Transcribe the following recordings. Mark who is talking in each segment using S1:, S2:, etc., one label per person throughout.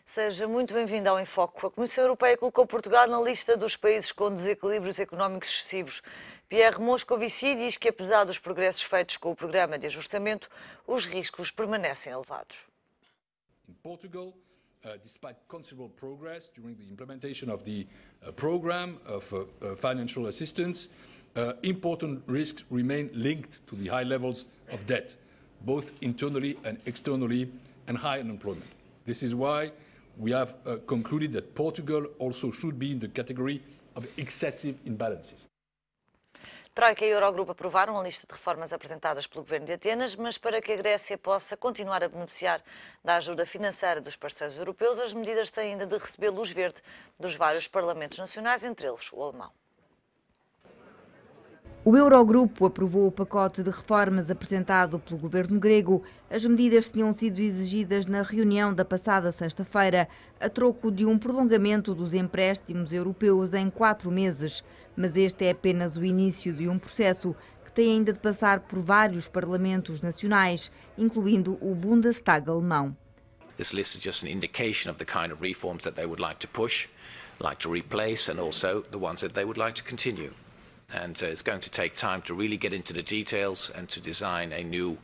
S1: Seja muito bem-vindo ao Enfoque. A Comissão Europeia colocou Portugal na lista dos países com desequilíbrios económicos excessivos. Pierre Moscovici diz que, apesar dos progressos feitos com o programa de ajustamento, os riscos permanecem elevados.
S2: In Portugal, despite considerable progress during the implementation of the program of financial assistance, important risks remain linked to the high levels of debt, both internally and externally, and high unemployment. This is why we have concluded that Portugal also should be in the category of excessive imbalances.
S1: Troika e Eurogrupo aprovaram a lista de reformas apresentadas pelo Governo de Atenas, mas para que a Grécia possa continuar a beneficiar da ajuda financeira dos parceiros europeus, as medidas têm ainda de receber luz verde dos vários parlamentos nacionais, entre eles o alemão.
S3: O Eurogrupo aprovou o pacote de reformas apresentado pelo governo grego. As medidas tinham sido exigidas na reunião da passada sexta-feira, a troco de um prolongamento dos empréstimos europeus em 4 meses. Mas este é apenas o início de um processo que tem ainda de passar por vários parlamentos nacionais, incluindo o Bundestag alemão.
S4: This list is just an indication of the kind of reforms that they would like to push, like to replace, and also the ones that they would like to continue. And it's going to take time to really get into the details and to design a new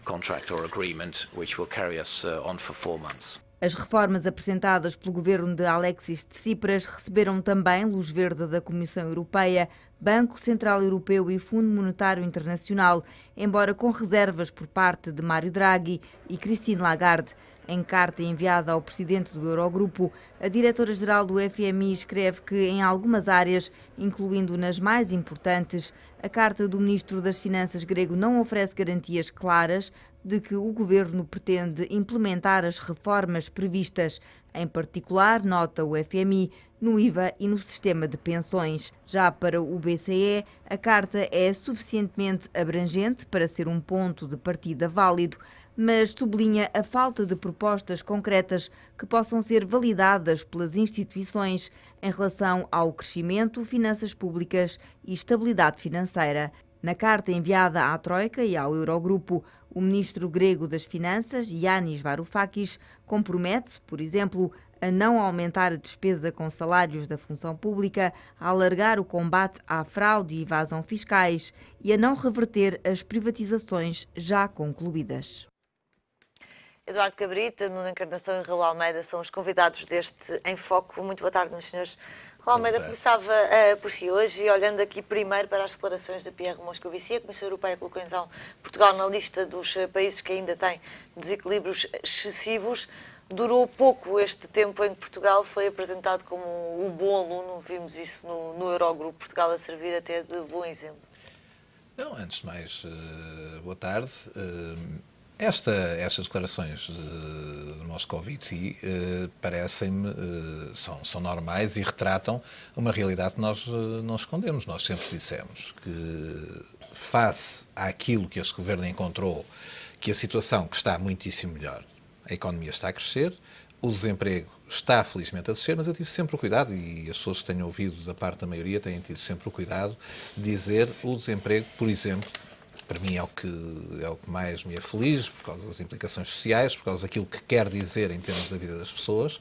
S4: contract or agreement which will carry us on for 4 months.
S3: As reformas apresentadas pelo governo de Alexis Tsipras receberam também luz verde da Comissão Europeia, Banco Central Europeu e Fundo Monetário Internacional, embora com reservas por parte de Mário Draghi e Christine Lagarde. Em carta enviada ao presidente do Eurogrupo, a diretora-geral do FMI escreve que, em algumas áreas, incluindo nas mais importantes, a carta do ministro das Finanças grego não oferece garantias claras de que o governo pretende implementar as reformas previstas, em particular, nota o FMI, no IVA e no sistema de pensões. Já para o BCE, a carta é suficientemente abrangente para ser um ponto de partida válido, mas sublinha a falta de propostas concretas que possam ser validadas pelas instituições em relação ao crescimento, finanças públicas e estabilidade financeira. Na carta enviada à Troika e ao Eurogrupo, o ministro grego das Finanças, Yanis Varoufakis, compromete-se, por exemplo, a não aumentar a despesa com salários da função pública, a alargar o combate à fraude e evasão fiscais e a não reverter as privatizações já concluídas.
S1: Eduardo Cabrita, Nuno Encarnação e Raul Almeida são os convidados deste Enfoque. Muito boa tarde, meus senhores. Raul Almeida, começava por si hoje, olhando aqui primeiro para as declarações de Pierre Moscovici. A Comissão Europeia colocou então Portugal na lista dos países que ainda têm desequilíbrios excessivos. Durou pouco este tempo em que Portugal foi apresentado como um bom aluno. Vimos isso no Eurogrupo, Portugal a servir até de bom exemplo.
S5: Não, antes de mais, boa tarde. Estas declarações de Moscovici parecem-me, são normais e retratam uma realidade que nós não escondemos. Nós sempre dissemos que, face àquilo que este governo encontrou, que a situação que está muitíssimo melhor, a economia está a crescer, o desemprego está felizmente a descer, mas eu tive sempre o cuidado, e as pessoas que tenho ouvido da parte da maioria têm tido sempre o cuidado, de dizer o desemprego, por exemplo, para mim é o que mais me aflige, por causa das implicações sociais, por causa daquilo que quer dizer em termos da vida das pessoas,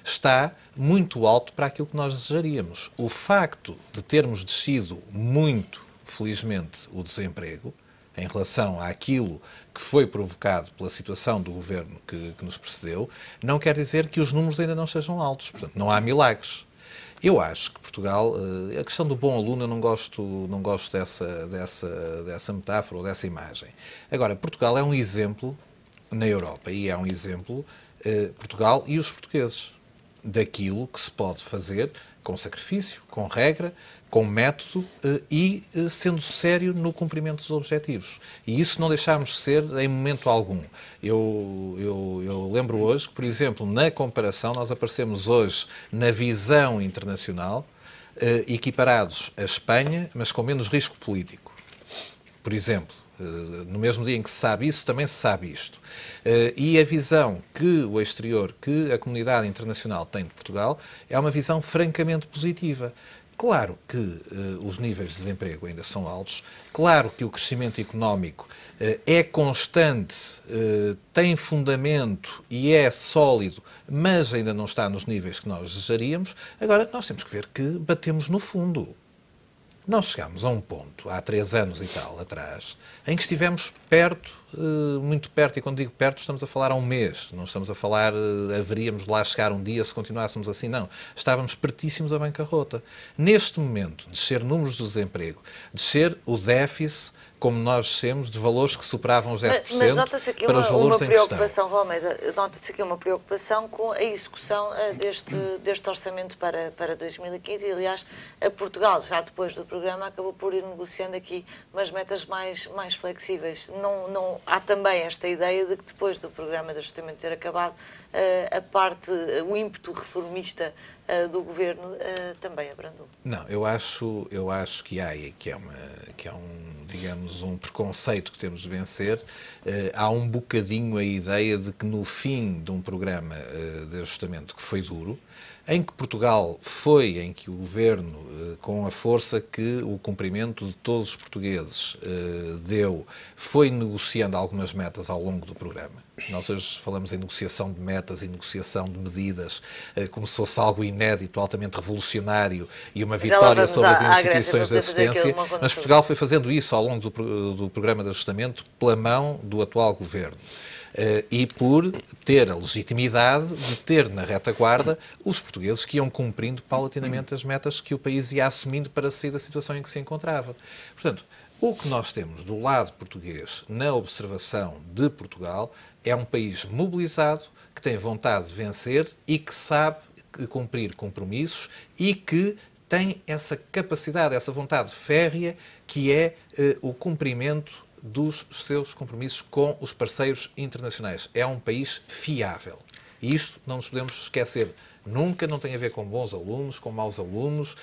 S5: está muito alto para aquilo que nós desejaríamos. O facto de termos descido muito, felizmente, o desemprego, em relação àquilo que foi provocado pela situação do governo que nos precedeu, não quer dizer que os números ainda não sejam altos. Portanto, não há milagres. Eu acho que Portugal, a questão do bom aluno, eu não gosto dessa metáfora ou dessa imagem. Agora, Portugal é um exemplo na Europa e é um exemplo, Portugal e os portugueses, daquilo que se pode fazer com sacrifício, com regra, com método e sendo sério no cumprimento dos objetivos. E isso não deixarmos de ser em momento algum. Eu lembro hoje que, por exemplo, na comparação, nós aparecemos hoje na visão internacional equiparados à Espanha, mas com menos risco político. Por exemplo, no mesmo dia em que se sabe isso, também se sabe isto. E a visão que o exterior, que a comunidade internacional tem de Portugal, é uma visão francamente positiva. Claro que os níveis de desemprego ainda são altos, claro que o crescimento económico é constante, tem fundamento e é sólido, mas ainda não está nos níveis que nós desejaríamos. Agora, nós temos que ver que batemos no fundo. Nós chegámos a um ponto, há 3 anos e tal atrás, em que estivemos perto, muito perto, e quando digo perto estamos a falar há um mês, não estamos a falar, haveríamos de lá chegar um dia se continuássemos assim, não. Estávamos pertíssimos da bancarrota. Neste momento, descer números de desemprego, descer o déficit, como nós descemos, de valores que superavam os 10%
S1: mas nota-se aqui
S5: para os valores em questão.
S1: preocupação, Almeida, nota-se aqui uma preocupação com a execução deste orçamento para 2015 e, aliás, a Portugal, já depois do programa, acabou por ir negociando aqui umas metas mais flexíveis. Não, há também esta ideia de que depois do programa de ajustamento ter acabado, o ímpeto reformista do Governo também abrandou.
S5: Não, eu acho que há digamos, um preconceito que temos de vencer. Há um bocadinho a ideia de que no fim de um programa de ajustamento que foi duro, em que Portugal foi, em que o Governo, com a força que o cumprimento de todos os portugueses deu, foi negociando algumas metas ao longo do programa. Nós hoje falamos em negociação de metas e negociação de medidas como se fosse algo inédito, altamente revolucionário e uma vitória sobre as instituições de assistência, mas Portugal foi fazendo isso ao longo do programa de ajustamento pela mão do atual Governo. E por ter a legitimidade de ter na retaguarda os portugueses que iam cumprindo paulatinamente as metas que o país ia assumindo para sair da situação em que se encontrava. Portanto, o que nós temos do lado português na observação de Portugal é um país mobilizado, que tem vontade de vencer e que sabe cumprir compromissos e que tem essa capacidade, essa vontade férrea que é o cumprimento dos seus compromissos com os parceiros internacionais. É um país fiável. E isto não nos podemos esquecer. Nunca, não tem a ver com bons alunos, com maus alunos,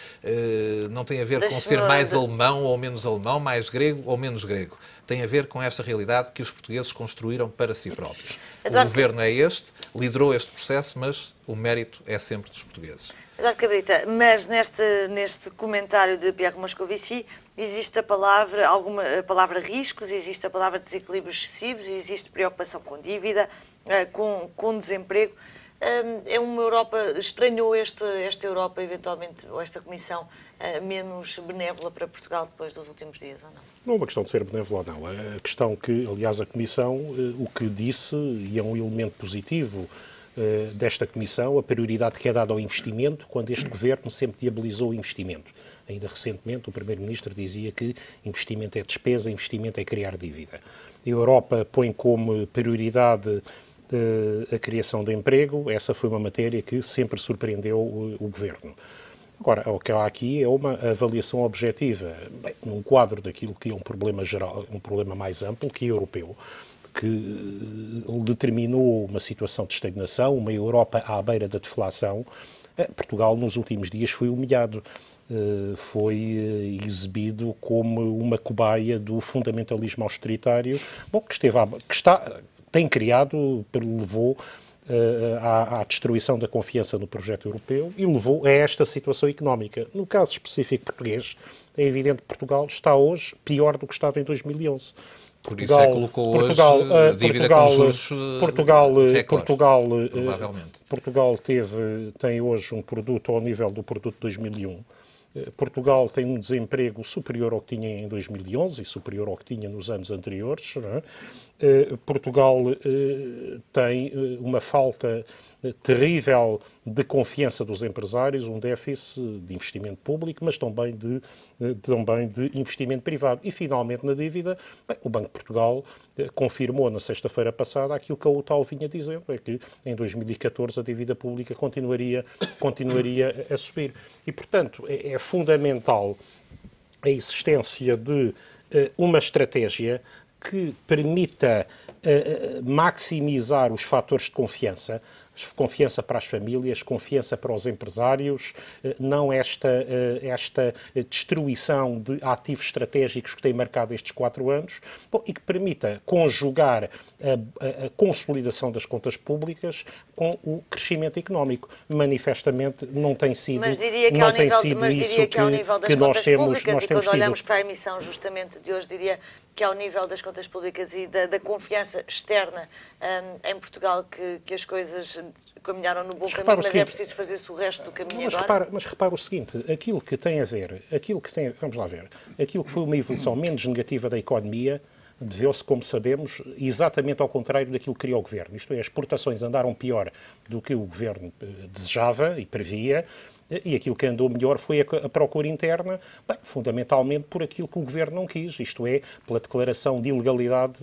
S5: não tem a ver com ser mais alemão ou menos alemão, mais grego ou menos grego. Tem a ver com esta realidade que os portugueses construíram para si próprios. O governo é este, liderou este processo, mas o mérito é sempre dos portugueses.
S1: Eduardo Cabrita, mas neste comentário de Pierre Moscovici existe a palavra riscos, existe a palavra desequilíbrios excessivos, existe preocupação com dívida, com desemprego. É uma Europa, estranhou esta Europa, eventualmente, ou esta Comissão, menos benévola para Portugal depois dos últimos dias, ou não?
S6: Não é uma questão de ser benévola ou não. A questão que, aliás, a Comissão, o que disse, e é um elemento positivo desta Comissão, a prioridade que é dada ao investimento, quando este Governo sempre diabolizou o investimento. Ainda recentemente, o Primeiro-Ministro dizia que investimento é despesa, investimento é criar dívida. A Europa põe como prioridade a criação de emprego. Essa foi uma matéria que sempre surpreendeu o Governo. Agora, o que há aqui é uma avaliação objetiva, num quadro daquilo que é um problema geral, um problema mais amplo, que é europeu, que determinou uma situação de estagnação, uma Europa à beira da deflação. Portugal, nos últimos dias, foi humilhado. Foi exibido como uma cobaia do fundamentalismo austeritário, tem criado, levou à destruição da confiança no projeto europeu e levou a esta situação económica. No caso específico português, é evidente que Portugal está hoje pior do que estava em 2011.
S5: Por isso é que colocou hoje dívida com juros recorde, provavelmente.
S6: Portugal tem hoje um produto ao nível do produto de 2001. Portugal tem um desemprego superior ao que tinha em 2011 e superior ao que tinha nos anos anteriores. Não é? Portugal tem uma falta terrível de confiança dos empresários, um déficit de investimento público, mas também de investimento privado. E, finalmente, na dívida, o Banco de Portugal confirmou na sexta-feira passada aquilo que a UTAU vinha dizendo, é que em 2014 a dívida pública continuaria a subir. E, portanto, é fundamental a existência de uma estratégia que permita maximizar os fatores de confiança, confiança para as famílias, confiança para os empresários, não esta destruição de ativos estratégicos que tem marcado estes 4 anos, e que permita conjugar a consolidação das contas públicas com o crescimento económico. Manifestamente não tem sido,
S1: mas diria que ao nível das contas públicas, e quando olhamos para a emissão justamente de hoje, diria que ao nível das contas públicas e da confiança externa em Portugal que as coisas caminharam no bom caminho, mas é preciso fazer-se o resto do caminho agora.
S6: Mas repara o seguinte, aquilo que foi uma evolução menos negativa da economia deveu-se, como sabemos, exatamente ao contrário daquilo que queria o Governo. Isto é, as exportações andaram pior do que o Governo desejava e previa, e aquilo que andou melhor foi a procura interna, fundamentalmente por aquilo que o Governo não quis, isto é, pela declaração de ilegalidade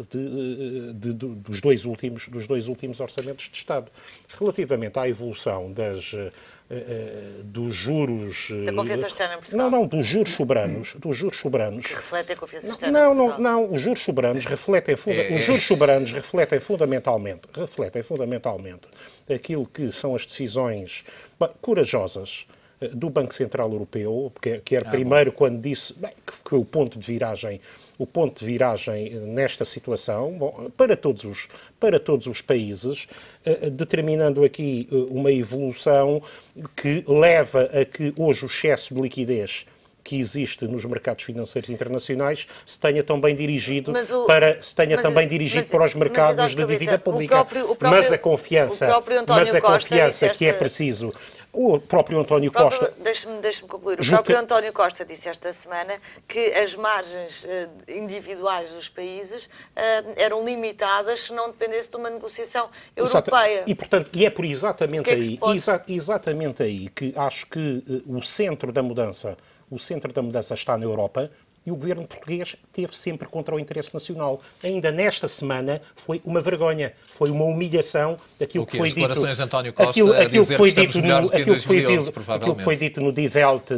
S6: dos dois últimos orçamentos de Estado. Relativamente à evolução dos juros...
S1: Da confiança externa em Portugal.
S6: Não, dos juros soberanos.
S1: Que refletem a confiança externa em Portugal.
S6: Não, os juros soberanos refletem fundamentalmente aquilo que são as decisões corajosas do Banco Central Europeu, quer primeiro quando disse que o ponto de viragem nesta situação, para todos os países, determinando aqui uma evolução que leva a que hoje o excesso de liquidez que existe nos mercados financeiros internacionais se tenha também dirigido para os mercados de dívida pública. Mas a confiança que é preciso... O próprio António Costa...
S1: Deixe-me concluir. O próprio António Costa disse esta semana que as margens individuais dos países eram limitadas se não dependesse de uma negociação europeia.
S6: E, portanto, é por exatamente aí que acho que o centro da mudança está na Europa. E o governo português esteve sempre contra o interesse nacional. Ainda nesta semana foi uma vergonha, foi uma humilhação aquilo que foi dito.
S5: As declarações de António Costa a dizer que estamos melhor do que em 2011, provavelmente.
S6: Aquilo que foi dito no Die Welt,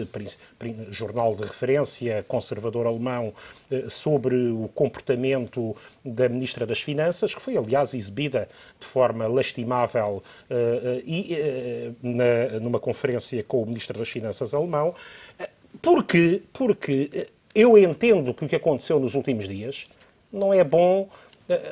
S6: jornal de referência conservador alemão, sobre o comportamento da Ministra das Finanças, que foi, aliás, exibida de forma lastimável numa conferência com o Ministro das Finanças alemão, porque eu entendo que o que aconteceu nos últimos dias não é bom,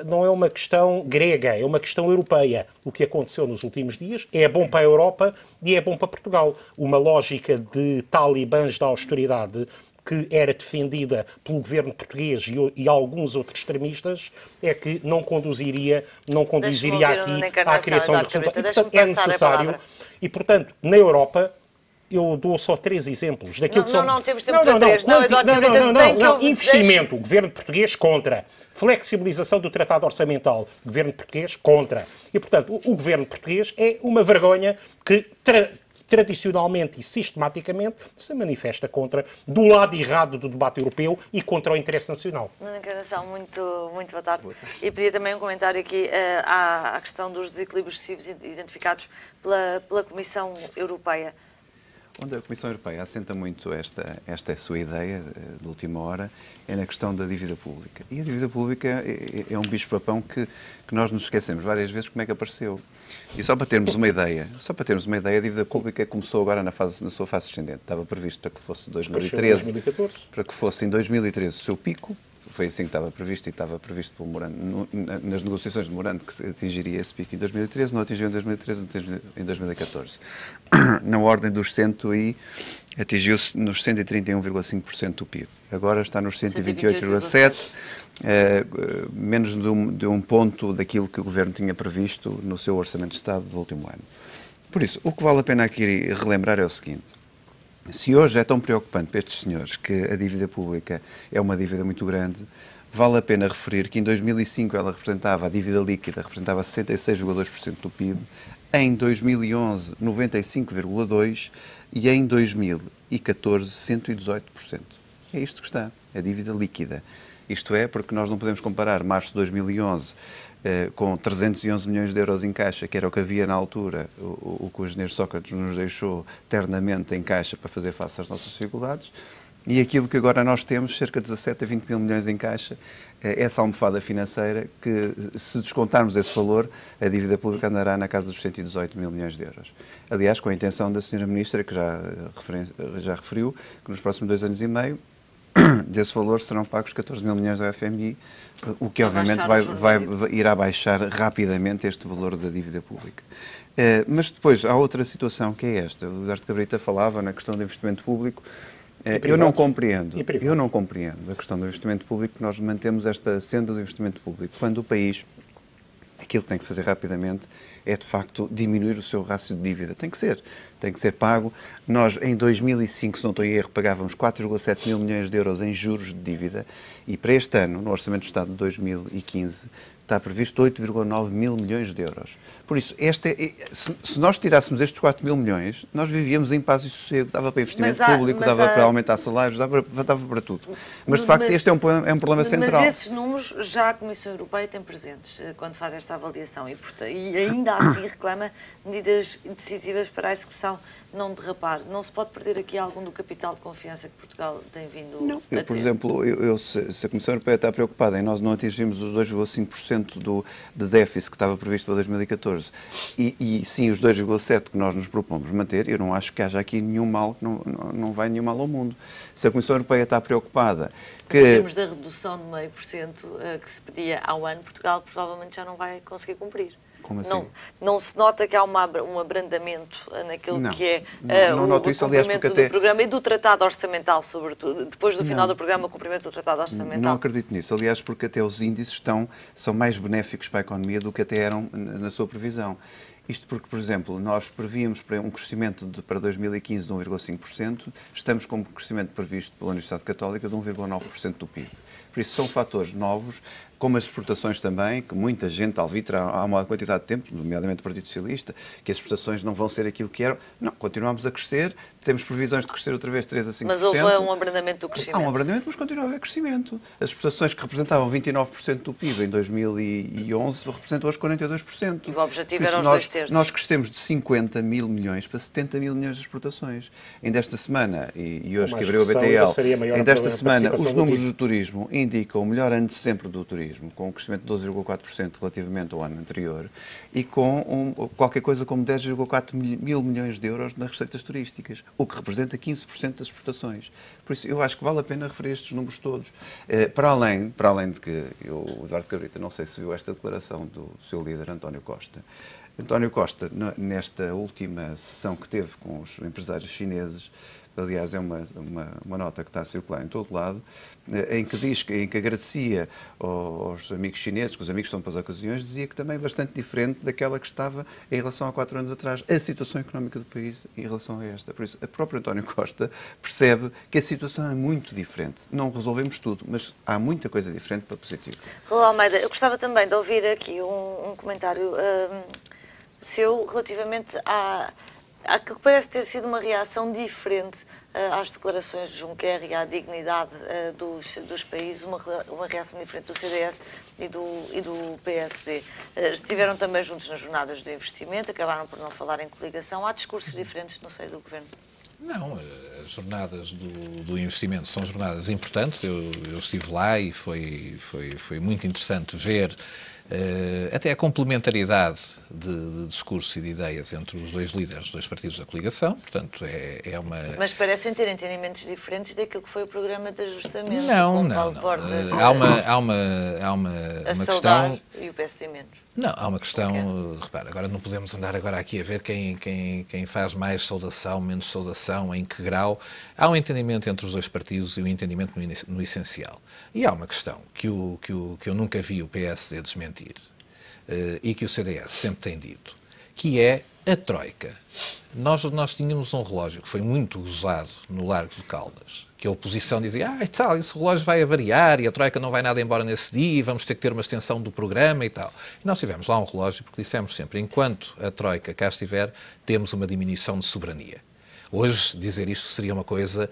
S6: não é uma questão grega, é uma questão europeia. O que aconteceu nos últimos dias é bom para a Europa e é bom para Portugal. Uma lógica de talibãs da austeridade que era defendida pelo governo português e alguns outros extremistas é que não conduziria aqui à criação de resultados. É necessário. E, portanto, na Europa... Eu dou só 3 exemplos.
S1: Não temos tempo para 3. Não,
S6: investimento. O governo português contra. Flexibilização do tratado orçamental. O governo português contra. E, portanto, o governo português é uma vergonha que tradicionalmente e sistematicamente se manifesta contra, do lado errado do debate europeu e contra o interesse nacional.
S1: Nuno Encarnação, muito boa tarde. E pedia também um comentário aqui à questão dos desequilíbrios excessivos identificados pela Comissão Europeia.
S7: Onde a Comissão Europeia assenta muito esta sua ideia de última hora é na questão da dívida pública. E a dívida pública é um bicho-papão que nós nos esquecemos várias vezes como é que apareceu. E só para termos uma ideia, a dívida pública começou agora na sua fase ascendente. Estava previsto para que fosse 2013, para que fosse em 2013 o seu pico. Foi assim que estava previsto, e estava previsto pelo Morando, nas negociações de Morando, que se atingiria esse pico em 2013, não atingiu em 2013, em 2014. Na ordem dos atingiu-se nos 131,5% do PIB. Agora está nos 128,7%, menos de um ponto daquilo que o Governo tinha previsto no seu Orçamento de Estado do último ano. Por isso, o que vale a pena aqui relembrar é o seguinte. Se hoje é tão preocupante para estes senhores que a dívida pública é uma dívida muito grande, vale a pena referir que em 2005 a dívida líquida representava 66,2% do PIB, em 2011 95,2% e em 2014 118%. É isto que está, a dívida líquida. Isto é, porque nós não podemos comparar março de 2011 com 311 milhões de euros em caixa, que era o que havia na altura, o que o engenheiro Sócrates nos deixou ternamente em caixa para fazer face às nossas dificuldades, E aquilo que agora nós temos, cerca de 17 a 20 mil milhões em caixa, essa almofada financeira que, se descontarmos esse valor, a dívida pública andará na casa dos 118 mil milhões de euros. Aliás, com a intenção da Sra. Ministra, que já referiu, que nos próximos 2 anos e meio, desse valor serão pagos 14 mil milhões ao FMI, o que obviamente irá baixar rapidamente este valor da dívida pública. Mas depois há outra situação que é esta. O Eduardo Cabrita falava na questão do investimento público. Eu não compreendo a questão do investimento público, que nós mantemos esta senda do investimento público, quando o país, aquilo que tem que fazer rapidamente, é de facto diminuir o seu rácio de dívida. Tem que ser pago. Nós, em 2005, se não estou em erro, pagávamos 4,7 mil milhões de euros em juros de dívida, e para este ano, no Orçamento do Estado de 2015, está previsto 8,9 mil milhões de euros. Por isso, se nós tirássemos estes 4 mil milhões, nós vivíamos em paz e sossego, dava para investimento público, dava para aumentar salários, dava para tudo. Mas, de facto, este é um problema central.
S1: Mas esses números já a Comissão Europeia tem presentes quando faz esta avaliação e ainda assim reclama medidas decisivas para a execução não derrapar. Não se pode perder aqui algum do capital de confiança que Portugal tem vindo a ter?
S7: Por exemplo, se a Comissão Europeia está preocupada em nós não atingirmos os 2,5% de déficit que estava previsto para 2014 e sim os 2,7% que nós nos propomos manter, eu não acho que haja aqui nenhum mal, que não vai nenhum mal ao mundo. Se a Comissão Europeia está preocupada que...
S1: Mas em termos da redução de 0,5% que se pedia ao ano, Portugal provavelmente já não vai conseguir cumprir.
S7: Como assim?
S1: Não se nota que há um abrandamento naquilo que é
S7: o
S1: cumprimento do programa e do tratado orçamental, sobretudo. Depois do final do programa, o cumprimento do tratado orçamental.
S7: Não acredito nisso. Aliás, porque até os índices são mais benéficos para a economia do que até eram na sua previsão. Isto porque, por exemplo, nós prevíamos para um crescimento para 2015 de 1,5%, estamos com um crescimento previsto pela Universidade Católica de 1,9% do PIB. Por isso são fatores novos, como as exportações também, que muita gente albitra há uma quantidade de tempo, nomeadamente o Partido Socialista, que as exportações não vão ser aquilo que eram. Não, continuamos a crescer, temos previsões de crescer outra vez 3 a 5%.
S1: Mas houve um abrandamento do crescimento.
S7: Há um abrandamento, mas continua a haver crescimento. As exportações que representavam 29% do PIB em 2011 representam hoje 42%.
S1: E o objetivo era os 2/3.
S7: Nós crescemos de 50 mil milhões para 70 mil milhões de exportações. Ainda esta semana, e hoje que abriu a BTL, ainda esta semana os números do turismo indicam o melhor ano de sempre do turismo, com um crescimento de 12,4% relativamente ao ano anterior e com qualquer coisa como 10,4 mil milhões de euros nas receitas turísticas, o que representa 15% das exportações. Por isso, eu acho que vale a pena referir estes números todos. Para além de que o Eduardo Cabrita, não sei se viu esta declaração do seu líder, António Costa. António Costa, nesta última sessão que teve com os empresários chineses, aliás, é uma nota que está a circular em todo lado, em que agradecia aos amigos chineses, que os amigos são para as ocasiões, dizia que também é bastante diferente daquela que estava em relação a 4 anos atrás, a situação económica do país em relação a esta. Por isso, o próprio António Costa percebe que a situação é muito diferente. Não resolvemos tudo, mas há muita coisa diferente para positivo.
S1: Raul Almeida, eu gostava também de ouvir aqui um comentário seu relativamente a que parece ter sido uma reação diferente às declarações de Juncker e à dignidade dos países, uma reação diferente do CDS e do PSD. Estiveram também juntos nas jornadas do investimento, acabaram por não falar em coligação. Há discursos diferentes no seio do Governo?
S5: Não, as jornadas do investimento são jornadas importantes. Eu estive lá e foi muito interessante ver até a complementaridade de discurso e de ideias entre os dois líderes dos dois partidos da coligação. Portanto, é uma...
S1: Mas parecem ter entendimentos diferentes daquilo que foi o programa de ajustamento.
S5: Não. Há uma questão...
S1: E o PSD menos.
S5: Não, há uma questão, repara, agora não podemos andar agora aqui a ver quem faz mais saudação, menos saudação, em que grau. Há um entendimento entre os dois partidos e um entendimento no essencial. E há uma questão que eu nunca vi o PSD desmentir e que o CDS sempre tem dito, que é a Troika. Nós tínhamos um relógio que foi muito usado no Largo de Caldas, que a oposição dizia, e tal, esse relógio vai variar e a Troika não vai nada embora nesse dia e vamos ter que ter uma extensão do programa e tal. E nós tivemos lá um relógio porque dissemos sempre, enquanto a Troika cá estiver, temos uma diminuição de soberania. Hoje, dizer isto seria uma coisa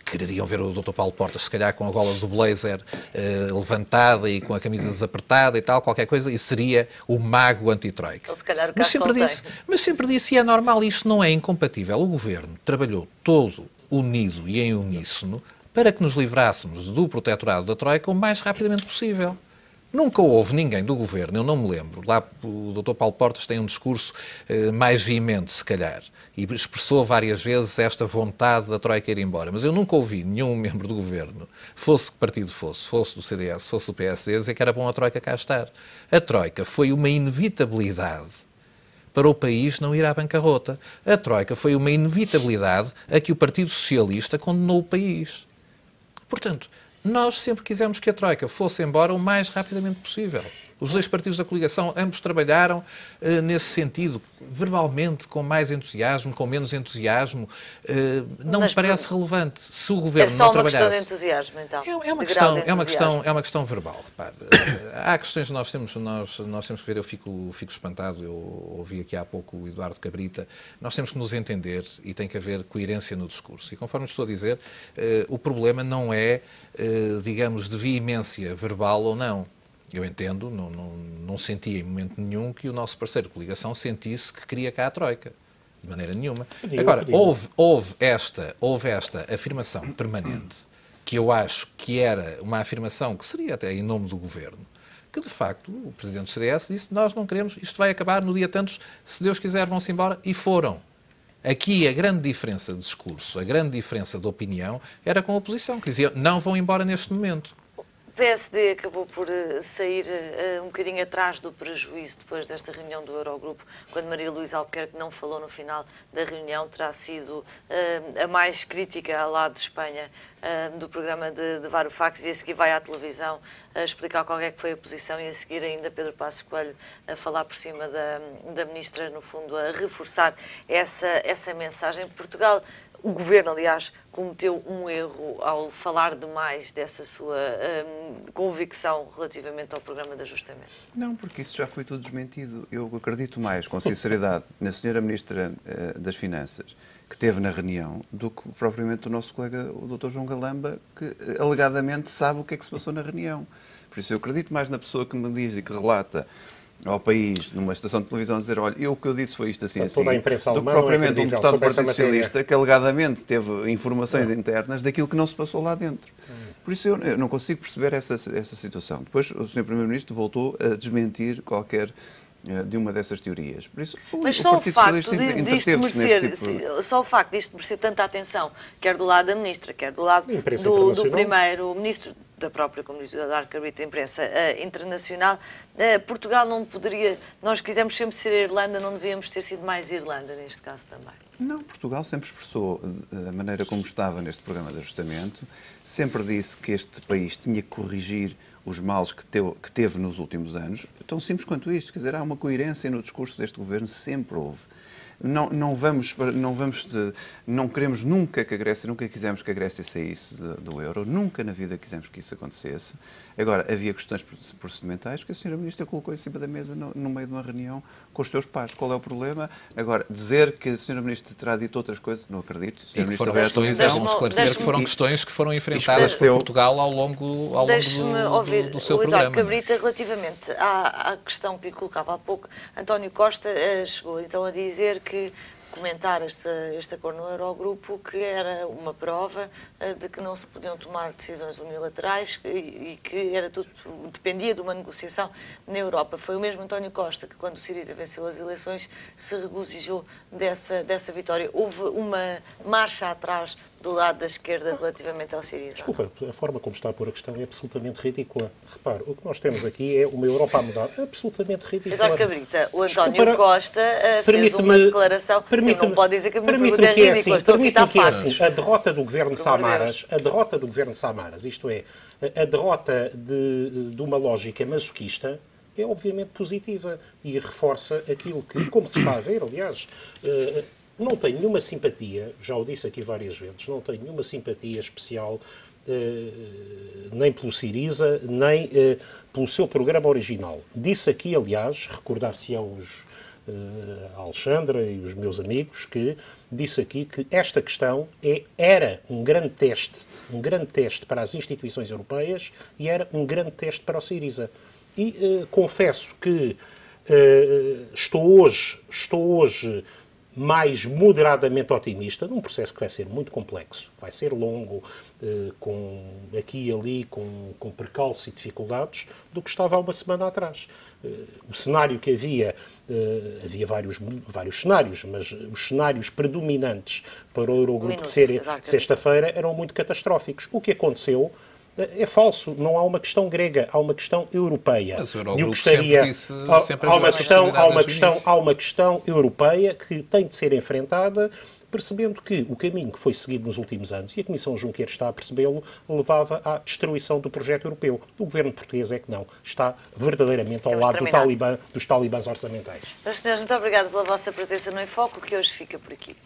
S5: quereriam ver o Dr. Paulo Portas, se calhar com a gola do blazer levantada e com a camisa desapertada e tal, qualquer coisa, e seria o mago anti-troika.
S1: Ou se calhar o
S5: mas sempre disse, e é normal, isto não é incompatível. O Governo trabalhou todo unido e em uníssono para que nos livrássemos do protetorado da Troika o mais rapidamente possível. Nunca houve ninguém do Governo, eu não me lembro, lá o Dr. Paulo Portas tem um discurso mais veemente, se calhar, e expressou várias vezes esta vontade da Troika ir embora, mas eu nunca ouvi nenhum membro do Governo, fosse que partido fosse do CDS, fosse do PSD, dizer que era bom a Troika cá estar. A Troika foi uma inevitabilidade para o país não ir à bancarrota. A Troika foi uma inevitabilidade a que o Partido Socialista condenou o país. Portanto, nós sempre quisemos que a Troika fosse embora o mais rapidamente possível. Os dois partidos da coligação, ambos trabalharam nesse sentido, verbalmente, com mais entusiasmo, com menos entusiasmo. Não me parece relevante. Se o Governo não trabalhasse...
S1: É só uma questão de entusiasmo, então.
S5: É uma questão verbal. Repare. Há questões que nós temos que ver, eu fico espantado, eu ouvi aqui há pouco o Eduardo Cabrita, nós temos que nos entender e tem que haver coerência no discurso. E conforme estou a dizer, o problema não é, digamos, de veemência verbal ou não. Eu entendo, não senti em momento nenhum que o nosso parceiro de coligação sentisse que queria cá a Troika. De maneira nenhuma. Agora, houve esta afirmação permanente, que eu acho que era uma afirmação que seria até em nome do Governo, que de facto o Presidente do CDS disse: nós não queremos, isto vai acabar no dia tantos, se Deus quiser vão-se embora, e foram. Aqui a grande diferença de discurso, a grande diferença de opinião era com a oposição, que dizia: não vão embora neste momento.
S1: O PSD acabou por sair um bocadinho atrás do prejuízo depois desta reunião do Eurogrupo, quando Maria Luísa Albuquerque não falou no final da reunião, terá sido a mais crítica ao lado de Espanha do programa de Varoufakis, e a seguir vai à televisão a explicar qual é que foi a posição, e a seguir ainda Pedro Passos Coelho a falar por cima da ministra, no fundo a reforçar essa mensagem. Portugal, o Governo, aliás, cometeu um erro ao falar demais dessa sua convicção relativamente ao programa de ajustamento.
S7: Não, porque isso já foi tudo desmentido. Eu acredito mais, com sinceridade, na senhora Ministra das Finanças, que esteve na reunião, do que propriamente o nosso colega, o Dr. João Galamba, que alegadamente sabe o que é que se passou na reunião. Por isso eu acredito mais na pessoa que me diz e que relata ao país, numa estação de televisão, dizer: olha, o que eu disse foi isto assim, assim, do que propriamente um deputado do Partido Socialista que alegadamente teve informações internas daquilo que não se passou lá dentro. Por isso eu não consigo perceber essa situação. Depois o Sr. Primeiro-Ministro voltou a desmentir qualquer de uma dessas teorias. Por isso,
S1: mas só o facto disto merecer tanta atenção, quer do lado da Ministra, quer do lado do Primeiro-Ministro, da própria, como diz o Eduardo Cabrita, imprensa internacional, Portugal não poderia, nós quisemos sempre ser Irlanda, não devíamos ter sido mais Irlanda neste caso também.
S7: Não, Portugal sempre expressou a maneira como estava neste programa de ajustamento, sempre disse que este país tinha que corrigir os males que teve nos últimos anos. Tão simples quanto isto, quer dizer, há uma coerência no discurso deste Governo, sempre houve. Não queremos nunca que a Grécia, nunca quisemos que a Grécia saísse do euro, nunca na vida quisemos que isso acontecesse. Agora, havia questões procedimentais que a Sra. Ministra colocou em cima da mesa no meio de uma reunião com os seus pares. Qual é o problema? Agora, dizer que a Sra. Ministra terá dito outras coisas, não acredito.
S5: Vamos esclarecer que foram questões que foram enfrentadas por Portugal ao longo do seu programa. O
S1: Eduardo Cabrita, relativamente à questão que lhe colocava há pouco, António Costa chegou então a dizer que comentar este acordo no Eurogrupo, que era uma prova de que não se podiam tomar decisões unilaterais e que era tudo, dependia de uma negociação na Europa. Foi o mesmo António Costa que, quando o Syriza venceu as eleições, se regozijou dessa vitória. Houve uma marcha atrás do lado da esquerda relativamente ao Syriza.
S6: Desculpa, a forma como está a pôr a questão é absolutamente ridícula. Repare, o que nós temos aqui é uma Europa a mudar. Absolutamente ridícula.
S1: Eduardo Cabrita, o António Costa fez uma declaração. Sim, não pode dizer que a minha pergunta é ridícula. Estou a citar fatos.
S6: A derrota do governo de Samaras, isto é, a derrota de uma lógica masoquista, é obviamente positiva e reforça aquilo que, como se está a ver, aliás, não tenho nenhuma simpatia, já o disse aqui várias vezes, não tenho nenhuma simpatia especial nem pelo Syriza, nem pelo seu programa original. Disse aqui, aliás, recordar-se aos Alexandra e os meus amigos, que disse aqui que esta questão era um grande teste para as instituições europeias e era um grande teste para o Syriza. E confesso que estou hoje mais moderadamente otimista, num processo que vai ser muito complexo, vai ser longo, com aqui e ali, com percalços e dificuldades, do que estava há uma semana atrás. O cenário que havia vários cenários, mas os cenários predominantes para o Eurogrupo de ser sexta-feira eram muito catastróficos. O que aconteceu é falso, não há uma questão grega, há uma questão europeia.
S5: Mas o Eurogrupo sempre disse,
S6: há uma questão europeia que tem de ser enfrentada, percebendo que o caminho que foi seguido nos últimos anos, e a Comissão Juncker está a percebê-lo, levava à destruição do projeto europeu. O governo português é que não. Está verdadeiramente ao lado dos talibãs orçamentais.
S1: Meus senhores, muito obrigada pela vossa presença no Em Foco, que hoje fica por aqui.